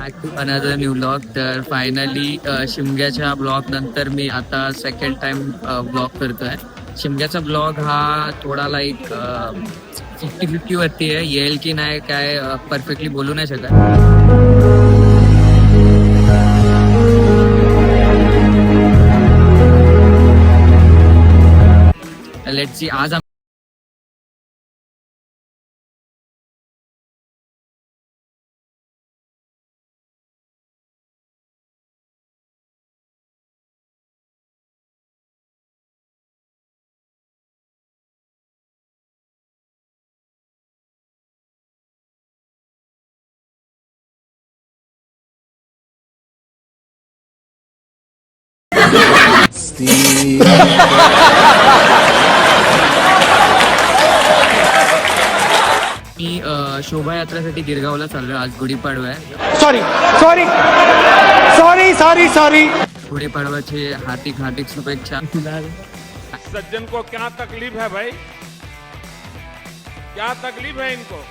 Back to another new blog. तर finally शिमग्याच्या blog नंतर मी आता सेकंड टाइम ब्लॉग करतोय. शिमग्याचा ब्लॉग हा थोडा लाईक 50-50 वरती आहे. येईल की नाही काय परफेक्टली बोलू नाही शकत. Let's see. आज मी शोभायात्रेसाठी गिरगावला चाललोय. आज गुढीपाडवा आहे. सॉरी गुढीपाडव्याचे हार्दिक हार्दिक शुभेच्छा. सज्जन को क्या तकलीफ है भाई, क्या तकलीफ है इनको.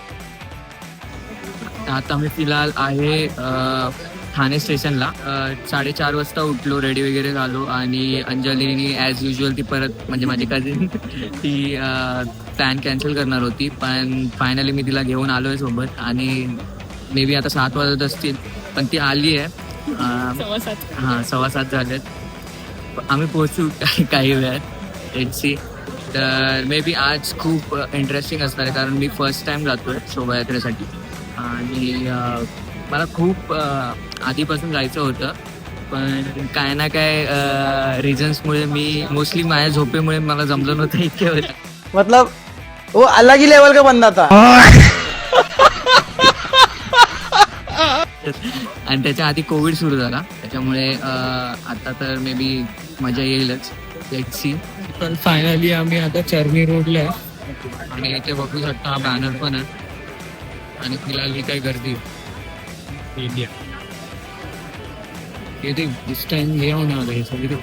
आता मी फिलहाल आहे ठाणे स्टेशनला. 4:30 वाजता उठलो, रेडी वगैरे झालो आणि अंजलीनी ॲज युजल ती परत म्हणजे माझी कझिन ती प्लॅन कॅन्सल करणार होती, पण फायनली मी तिला घेऊन आलो आहे सोबत. आणि मे बी आता 7 वाजत असतील, पण ती आली आहे. 7:15 झालेत. आम्ही पोहोचू काही वेळात. लेट्स. तर मे बी आज खूप इंटरेस्टिंग असणार आहे, कारण मी फर्स्ट टाइम जातोय शोभायात्रेसाठी आणि मला खूप आधीपासून जायचं होतं, पण काय ना काय रिझन्समुळे मी मोस्टली माझ्या झोपेमुळे मला जमलं नव्हतं इतक्या वेळेला. मतलब वो अलग ही लेवल का बंदा था. आणि त्याच्या आधी कोविड सुरू झाला, त्याच्यामुळे आता तर मे बी मजा येईलच. Let's see. पण फायनली आम्ही आता चर्नी रोडला आहे आणि इथे बघू शकता हा बॅनर पण आहे. आणि फिलहाल ही काही गर्दी इंडिया येते दिस टाइम हे होणार आहे सगळी.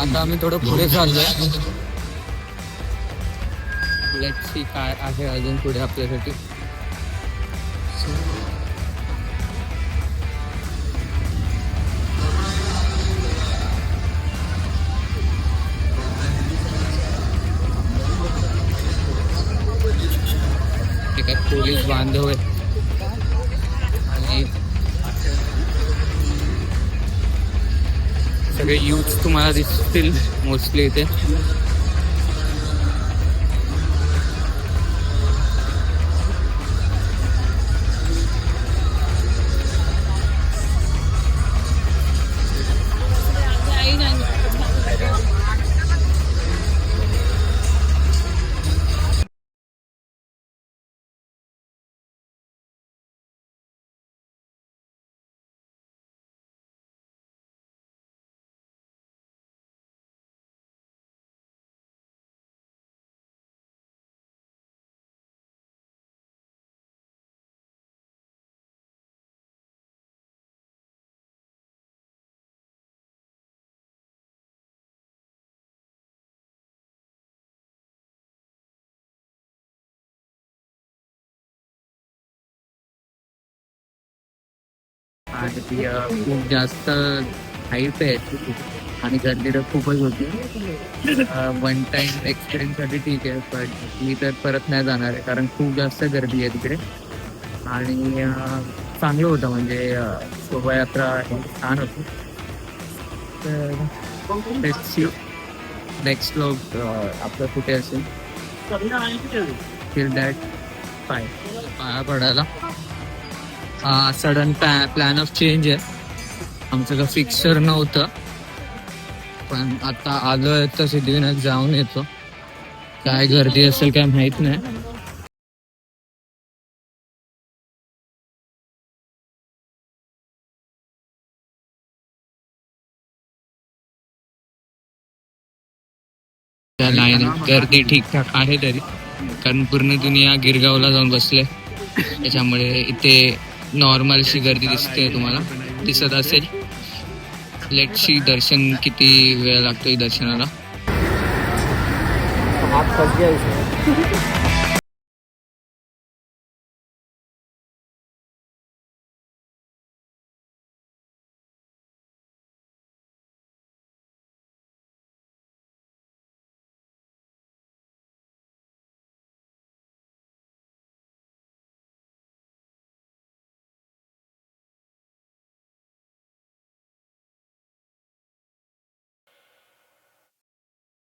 आता आम्ही थोडं पुढे चाललोय. लेट्स सी काय आहे अजून पुढे आपल्यासाठी. ठीक आहे, पोलीस बांधव आहेत आणि सगळे यूथ तुम्हाला दिसतील मोस्टली इथे. आणि खूप जास्त हाईप आहे आणि गर्दी तर खूपच होती. वन टाइम एक्सपिरियन्ससाठी ठीक आहे, पण मी तर परत नाही जाणार आहे कारण खूप जास्त गर्दी आहे तिकडे. आणि चांगलं होतं म्हणजे शोभायात्रा छान होती. तर नेक्स्ट व्लॉग आपलं कुठे असेल टिल दॅट बाय. पाया पडायला सडन प्लॅन ऑफ चेंज आहे. आमचं का फिक्सर नव्हतं, पण आता आलोय तर सिद्धिविनायक जाऊन येतो. काय गर्दी असेल काय माहित नाही. त्या लाईन गर्दी ठीकठाक आहे तरी, कारण पूर्ण दुनिया गिरगावला जाऊन बसले, त्याच्यामुळे इथे नॉर्मलशी गर्दी दिसते, तुम्हाला दिसत असेल. लेटशी दर्शन किती वेळ लागतोय दर्शनाला. हात फस गया इसमें.